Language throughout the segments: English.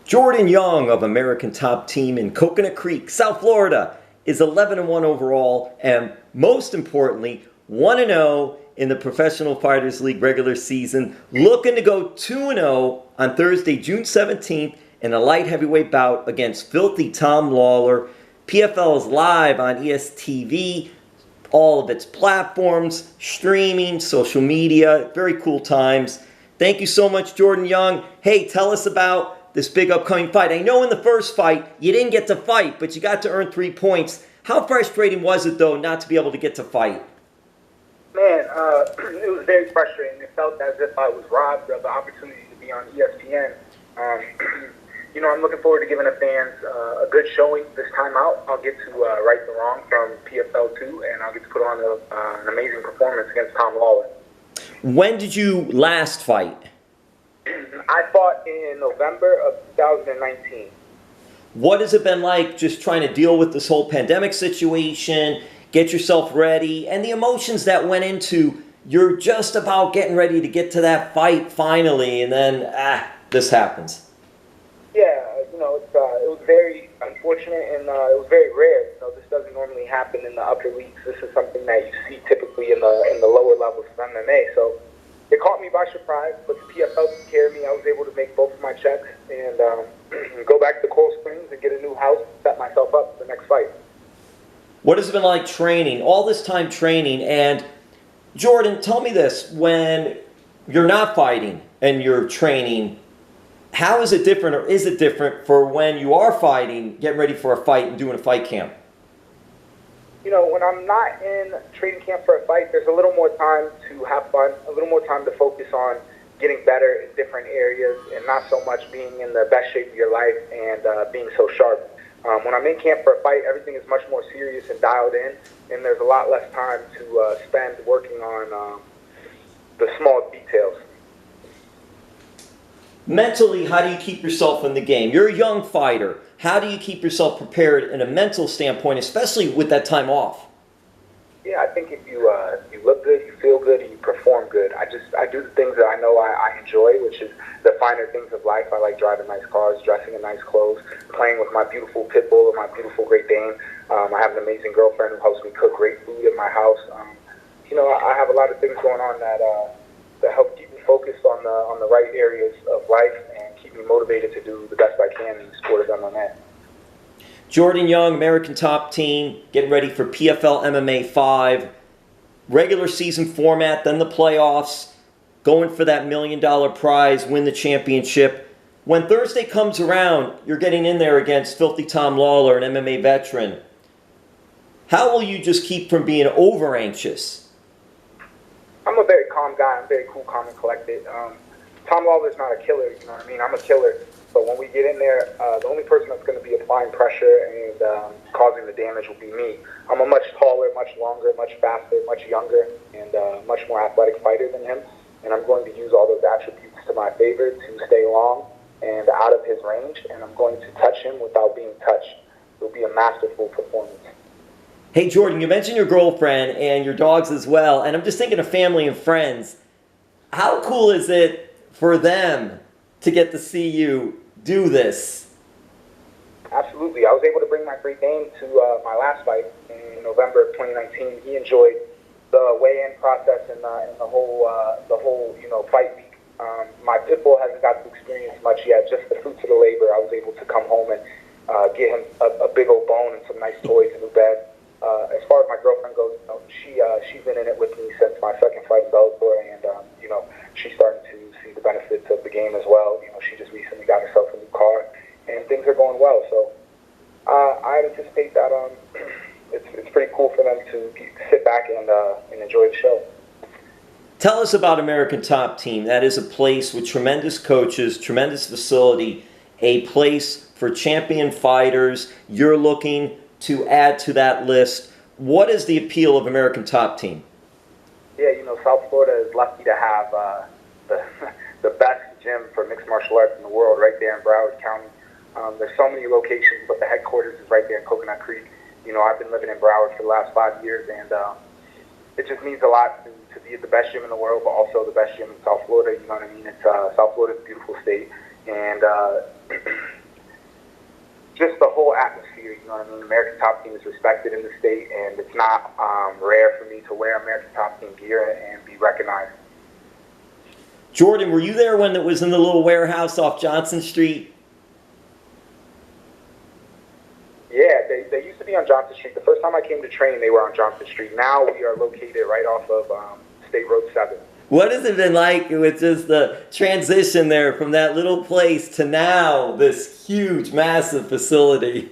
Jordan Young of American Top Team in Coconut Creek, South Florida, is 11-1 overall and, most importantly, 1-0 in the Professional Fighters League regular season, looking to go 2-0 on Thursday, June 17th in a light heavyweight bout against Filthy Tom Lawlor. PFL is live on ESTV, all of its platforms, streaming, social media, very cool times. Thank you so much, Jordan Young. Hey, tell us about this big upcoming fight. I know in the first fight you didn't get to fight, but you got to earn 3 points. How frustrating was it, though, not to be able to get to fight? Man, it was very frustrating. It felt as if I was robbed of the opportunity to be on ESPN. I'm looking forward to giving the fans a good showing this time out. I'll get to right the wrong from PFL 2, and I'll get to put on an amazing performance against Tom Lawlor. When did you last fight? I fought in November of 2019. What has it been like just trying to deal with this whole pandemic situation, get yourself ready, and the emotions that went into you're just about getting ready to get to that fight finally, and then, this happens? Yeah, it was very unfortunate, and it was very rare. This doesn't normally happen in the upper leagues. This is something that you see typically in the lower levels of MMA. So it caught me by surprise, but the PFL took care of me. I was able to make both of my checks and go back to Coral Springs and get a new house, set myself up for the next fight. What has it been like training, all this time training? And Jordan, tell me this, when you're not fighting and you're training, how is it different, or is it different for when you are fighting, getting ready for a fight and doing a fight camp? When I'm not in training camp for a fight, there's a little more time to have fun, a little more time to focus on getting better in different areas and not so much being in the best shape of your life and being so sharp. When I'm in camp for a fight, everything is much more serious and dialed in, and there's a lot less time to spend working on the small details. Mentally, how do you keep yourself in the game? You're a young fighter. How do you keep yourself prepared in a mental standpoint, especially with that time off? Yeah, I think if you look good, you feel good, and you perform good. I do the things that I know I enjoy, which is the finer things of life. I like driving nice cars, dressing in nice clothes, playing with my beautiful pit bull and my beautiful Great Dane. I have an amazing girlfriend who helps me cook great food at my house. I have a lot of things going on that help keep me focused on the right areas of life and keep me motivated to do the best I can in the sport of MMA. Jordan Young, American Top Team, getting ready for PFL MMA 5. Regular season format, then the playoffs, going for that $1 million prize, win the championship. When Thursday comes around, you're getting in there against Filthy Tom Lawlor, an MMA veteran. How will you just keep from being over anxious? I'm a very calm guy. I'm very cool, calm, and collected. Tom Lawlor's not a killer, you know what I mean? I'm a killer. But when we get in there, the only person that's going to be applying pressure and causing the damage will be me. I'm a much taller, much longer, much faster, much younger, and much more athletic fighter than him. And I'm going to use all those attributes to my favor to stay long and out of his range. And I'm going to touch him without being touched. It'll be a masterful performance. Hey, Jordan, you mentioned your girlfriend and your dogs as well. And I'm just thinking of family and friends. How cool is it for them to get to see you do this? Absolutely. I was able to bring my Great Dane to my last fight in November of 2019. He enjoyed the weigh-in process and the whole fight week. My pit bull hasn't got to experience much yet, just the fruits of the labor. I was able to come home and get him a big old bone and some nice toys in the bed. As far as my girlfriend goes, she's been in it with me since my second fight in Bellator, and she's starting to see the benefits of the game as well. She just recently got herself a new car, and things are going well. So I anticipate that it's pretty cool for them to sit back and enjoy the show. Tell us about American Top Team. That is a place with tremendous coaches, tremendous facility, a place for champion fighters. You're looking to add to that list. What is the appeal of American Top Team? Yeah, South Florida is lucky to have the best gym for mixed martial arts in the world right there in Broward County. There's so many locations, but the headquarters is right there in Coconut Creek. I've been living in Broward for the last 5 years, and it just means a lot to be at the best gym in the world, but also the best gym in South Florida. You know what I mean? South Florida's a beautiful state, and whole atmosphere. You know what I mean? American Top Team is respected in the state, and it's not rare for me to wear American Top Team gear and be recognized. Jordan, were you there when it was in the little warehouse off Johnson Street? Yeah, they used to be on Johnson Street. The first time I came to train, they were on Johnson Street. Now we are located right off of State Road 7. What has it been like with just the transition there from that little place to now this huge, massive facility?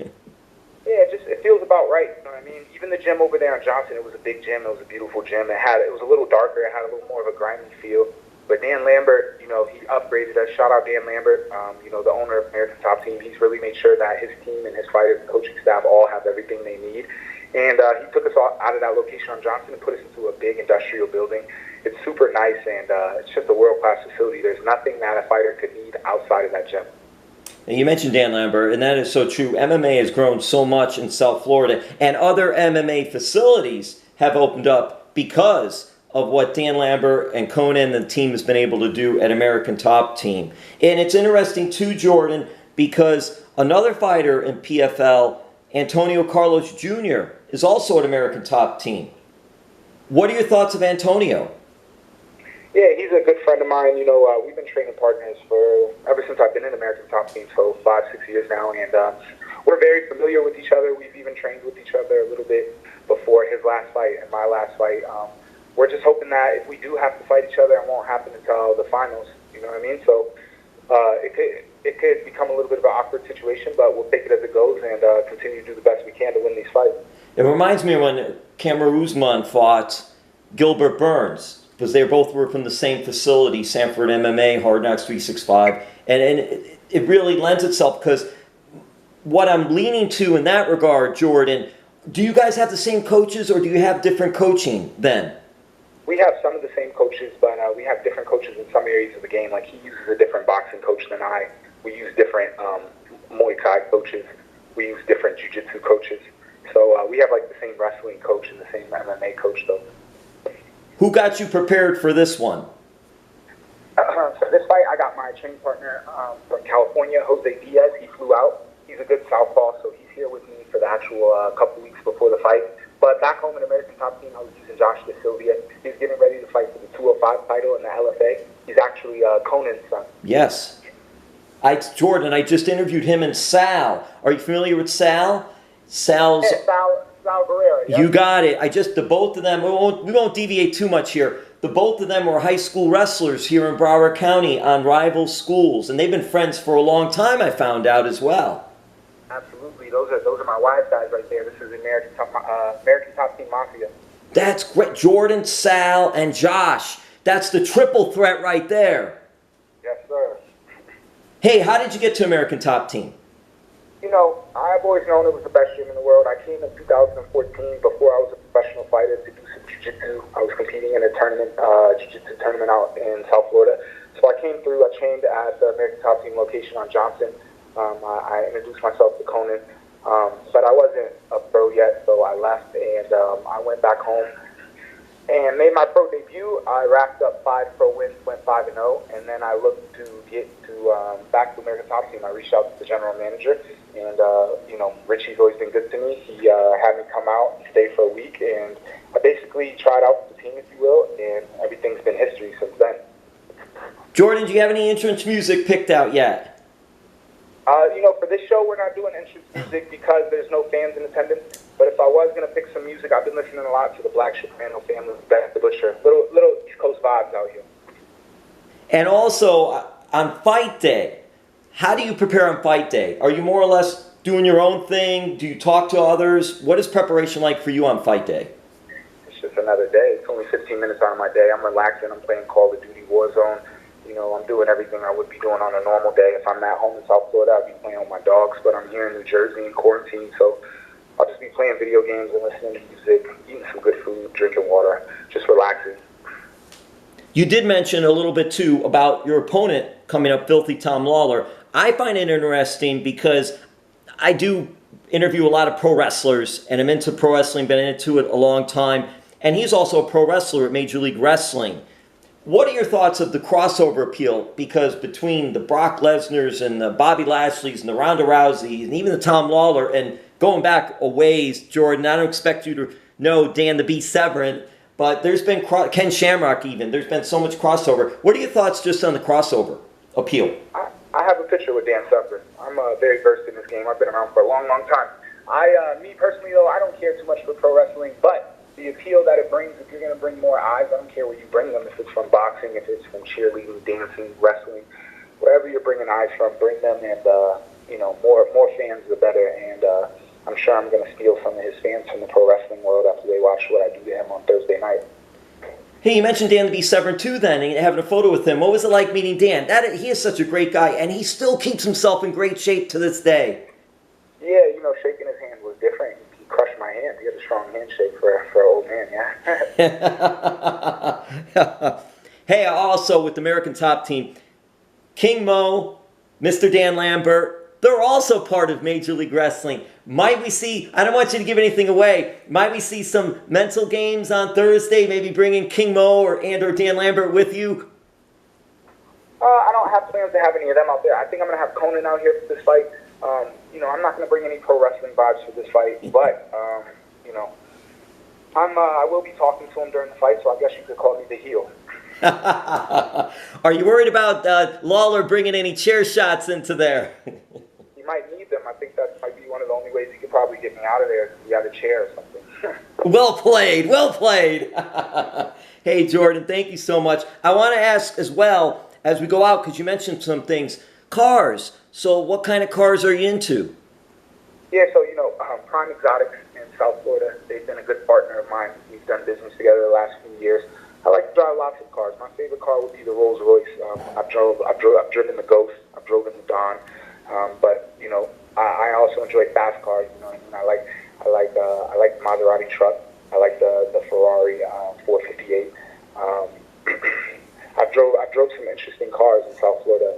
Yeah, it feels about right. You know what I mean? Even the gym over there on Johnson, it was a big gym. It was a beautiful gym. It was a little darker. It had a little more of a grimy feel. But Dan Lambert, you know, he upgraded us. Shout out Dan Lambert, you know, the owner of American Top Team. He's really made sure that his team and his fighters and coaching staff all have everything they need. And he took us all out of that location on Johnson and put us into a big industrial building. It's super nice, and it's just a world-class facility. There's nothing that a fighter could need outside of that gym. And you mentioned Dan Lambert, and that is so true. MMA has grown so much in South Florida, and other MMA facilities have opened up because of what Dan Lambert and Conan and the team has been able to do at American Top Team. And it's interesting too, Jordan, because another fighter in PFL, Antonio Carlos Jr., is also at American Top Team. What are your thoughts of Antonio? Yeah, he's a good friend of mine. You know, we've been training partners ever since I've been in American Top Team, so 5-6 years now, and we're very familiar with each other. We've even trained with each other a little bit before his last fight and my last fight. We're just hoping that if we do have to fight each other, it won't happen until the finals. You know what I mean? So it could become a little bit of an awkward situation, but we'll take it as it goes and continue to do the best we can to win these fights. It reminds me of when Kamaru Usman fought Gilbert Burns, because they both were from the same facility, Sanford MMA, Hard Knocks 365, and it really lends itself, because what I'm leaning to in that regard, Jordan, do you guys have the same coaches, or do you have different coaching then? We have some of the same coaches, but we have different coaches in some areas of the game. Like, he uses a different boxing coach than I. We use different Muay Thai coaches. We use different Jiu-Jitsu coaches. So we have, like, the same wrestling coach and the same MMA coach, though. Who got you prepared for this one? For this fight, I got my training partner from California, Jose Diaz. He flew out. He's a good southpaw, so he's here with me for the actual couple weeks before the fight. But back home in American Top Team, I was using Josh DeSilvia. He's getting ready to fight for the 205 title in the LFA. He's actually Conan's son. Yes. Jordan, I just interviewed him and Sal. Are you familiar with Sal? Sal Guerrero. Yep. You got it. The both of them, we won't deviate too much here. The both of them were high school wrestlers here in Broward County on rival schools, and they've been friends for a long time, I found out as well. Absolutely. Those are my wise guys right there. This is American Top Team Mafia. That's great. Jordan, Sal, and Josh. That's the triple threat right there. Yes, sir. Hey, how did you get to American Top Team? You know, I've always known it was the best gym in the world. I came in 2014 before I was a professional fighter to do some jiu-jitsu. I was competing in a tournament, jiu-jitsu tournament out in South Florida. So I came through. I trained at the American Top Team location on Johnson. I introduced myself to Conan, but I wasn't a pro yet, so I left and I went back home and made my pro debut. I racked up 5 pro wins, went 5-0, and then I looked to get back to American Top Team. I reached out to the general manager, and you know, Richie's always been good to me. He had me come out and stay for a week, and I basically tried out the team, if you will, and everything's been history since then. Jordan, do you have any entrance music picked out yet? You know, for this show, we're not doing entrance music because there's no fans in attendance. But if I was going to pick some music, I've been listening a lot to the Black Chicago family, Beth the Butcher. Little East Coast vibes out here. And also, on fight day, how do you prepare on fight day? Are you more or less doing your own thing? Do you talk to others? What is preparation like for you on fight day? It's just another day. It's only 15 minutes out of my day. I'm relaxing. I'm playing Call of Duty Warzone. You know, I'm doing everything I would be doing on a normal day. If I'm at home in South Florida, I'd be playing with my dogs, but I'm here in New Jersey in quarantine, so I'll just be playing video games and listening to music, eating some good food, drinking water, just relaxing. You did mention a little bit, too, about your opponent coming up, Filthy Tom Lawlor. I find it interesting because I do interview a lot of pro wrestlers, and I'm into pro wrestling, been into it a long time, and he's also a pro wrestler at Major League Wrestling. What are your thoughts of the crossover appeal? Because between the Brock Lesnar's and the Bobby Lashley's and the Ronda Rouseys and even the Tom Lawlor, and going back a ways, Jordan, I don't expect you to know Dan the Beast Severn, but there's been Ken Shamrock even. There's been so much crossover. What are your thoughts just on the crossover appeal? I have a picture with Dan Severn. I'm very versed in this game. I've been around for a long, long time. Me personally, though, I don't care too much for pro wrestling, but the appeal that it brings, if you're going to bring more eyes, I don't care where you bring them, if it's from boxing, if it's from cheerleading, dancing, wrestling, wherever you're bringing eyes from, bring them, and, more fans, the better, and I'm sure I'm going to steal some of his fans from the pro wrestling world after they watch what I do to him on Thursday night. Hey, you mentioned Dan the Beast Severn too then, and having a photo with him. What was it like meeting Dan? He is such a great guy, and he still keeps himself in great shape to this day. Yeah, shaking his hand was different. He crushed my hand. He had a strong handshake for an old man, yeah. Hey, also with the American Top Team, King Mo, Mr. Dan Lambert, they're also part of Major League Wrestling. Might we see, I don't want you to give anything away, might we see some mental games on Thursday, maybe bringing King Mo or Dan Lambert with you? I don't have plans to have any of them out there. I think I'm going to have Conan out here for this fight. I'm not going to bring any pro wrestling vibes for this fight, but, I will be talking to him during the fight, so I guess you could call me the heel. Are you worried about Lawlor bringing any chair shots into there? He might need them. I think that might be one of the only ways he could probably get me out of there, if he had a chair or something. Well played, well played. Hey, Jordan, thank you so much. I want to ask as well, as we go out, because you mentioned some things, cars. So what kind of cars are you into? Yeah, so, Prime Exotics in South Florida, they've been a good partner of mine. We've done business together the last few years. I like to drive lots of cars. My favorite car would be the Rolls Royce. I've driven the Ghost. I've driven the Dawn. But I also enjoy fast cars. I like the Maserati truck. I like the Ferrari 458. I drove some interesting cars in South Florida.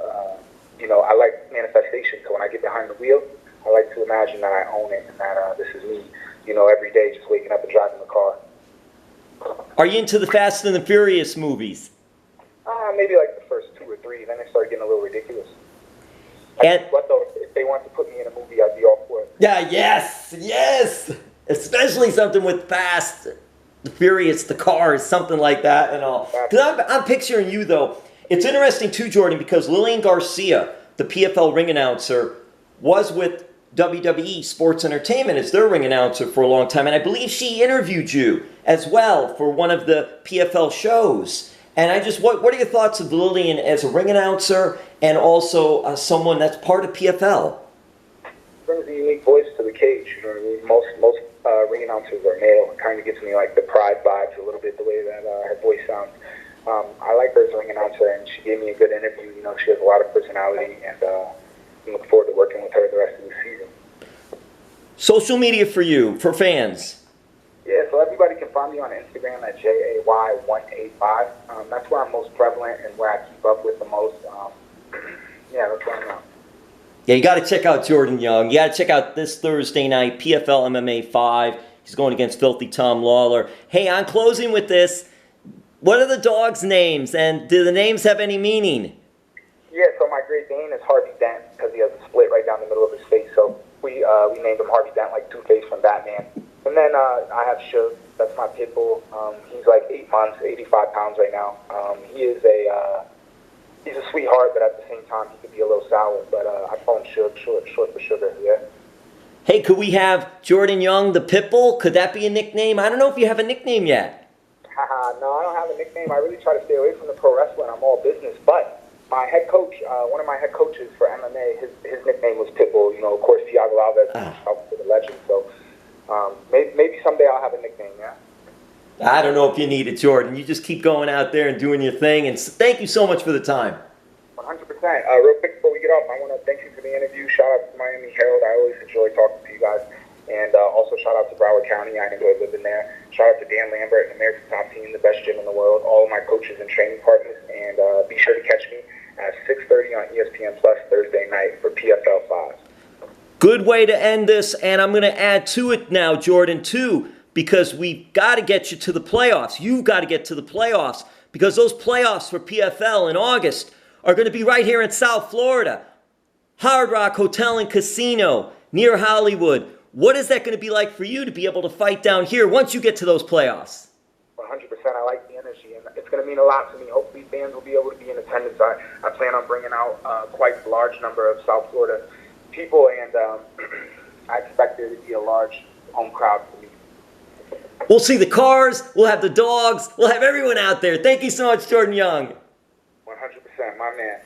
I like manifestation. So when I get behind the wheel, I like to imagine that I own it and that this is me. Every day just waking up and driving the car. Are you into the Fast and the Furious movies? Maybe like the first 2 or 3. Then it started getting a little ridiculous. What though? If they want to put me in a movie, I'd be all for it. Yeah, yes. Especially something with Fast, the Furious, the cars, something like that and all. Because I'm picturing you, though. It's interesting, too, Jordan, because Lillian Garcia, the PFL ring announcer, was with WWE Sports Entertainment as their ring announcer for a long time. And I believe she interviewed you as well for one of the PFL shows. And what are your thoughts of Lillian as a ring announcer and also someone that's part of PFL? Brings a unique voice to the cage. You know what I mean? Most ring announcers are male. It kind of gives me like the Pride vibes a little bit, the way that her voice sounds. I like her as a ring announcer, and she gave me a good interview. She has a lot of personality, and I look forward to working with her the rest of the season. Social media for you, for fans. Yeah, so everybody can find me on Instagram at JAY185. That's where I'm most prevalent and where I keep up with the most. That's where I'm at. Yeah, you got to check out Jordan Young. You got to check out this Thursday night, PFL MMA 5. He's going against Filthy Tom Lawlor. Hey, I'm closing with this. What are the dogs' names, and do the names have any meaning? Yeah, so my Great Dane is Harvey Dent because he has a split right down the middle of his face. So we named him Harvey Dent, like Two-Face from Batman. And then I have Shug. That's my pit bull. He's like 8 months, 85 pounds right now. He's a sweetheart, but at the same time, he could be a little sour. But I call him Shug, short for sugar, yeah. Hey, could we have Jordan Young, the pit bull? Could that be a nickname? I don't know if you have a nickname yet. No, I don't have a nickname. I really try to stay away from the pro wrestling. I'm all business. But my head coach, one of my head coaches for MMA, his nickname was Pitbull. Of course, Thiago Alves is a legend. So maybe someday I'll have a nickname, yeah? I don't know if you need it, Jordan. You just keep going out there and doing your thing. And thank you so much for the time. 100%. Real quick before we get off, I want to thank you for the interview. Shout out to Miami Herald. I always enjoy talking to you guys. And also shout out to Broward County. I enjoy living there. Shout out to Dan Lambert and American Top Team, the best gym in the world. All of my coaches and training partners. And be sure to catch me at 6:30 on ESPN Plus Thursday night for PFL 5. Good way to end this. And I'm going to add to it now, Jordan, too, because we've got to get you to the playoffs. You've got to get to the playoffs because those playoffs for PFL in August are going to be right here in South Florida. Hard Rock Hotel and Casino near Hollywood. What is that going to be like for you to be able to fight down here once you get to those playoffs? 100%. I like the energy, and it's going to mean a lot to me. Hopefully fans will be able to be in attendance. I plan on bringing out quite a large number of South Florida people, and I expect there to be a large home crowd for me. We'll see the cars, we'll have the dogs, we'll have everyone out there. Thank you so much, Jordan Young. 100%, my man.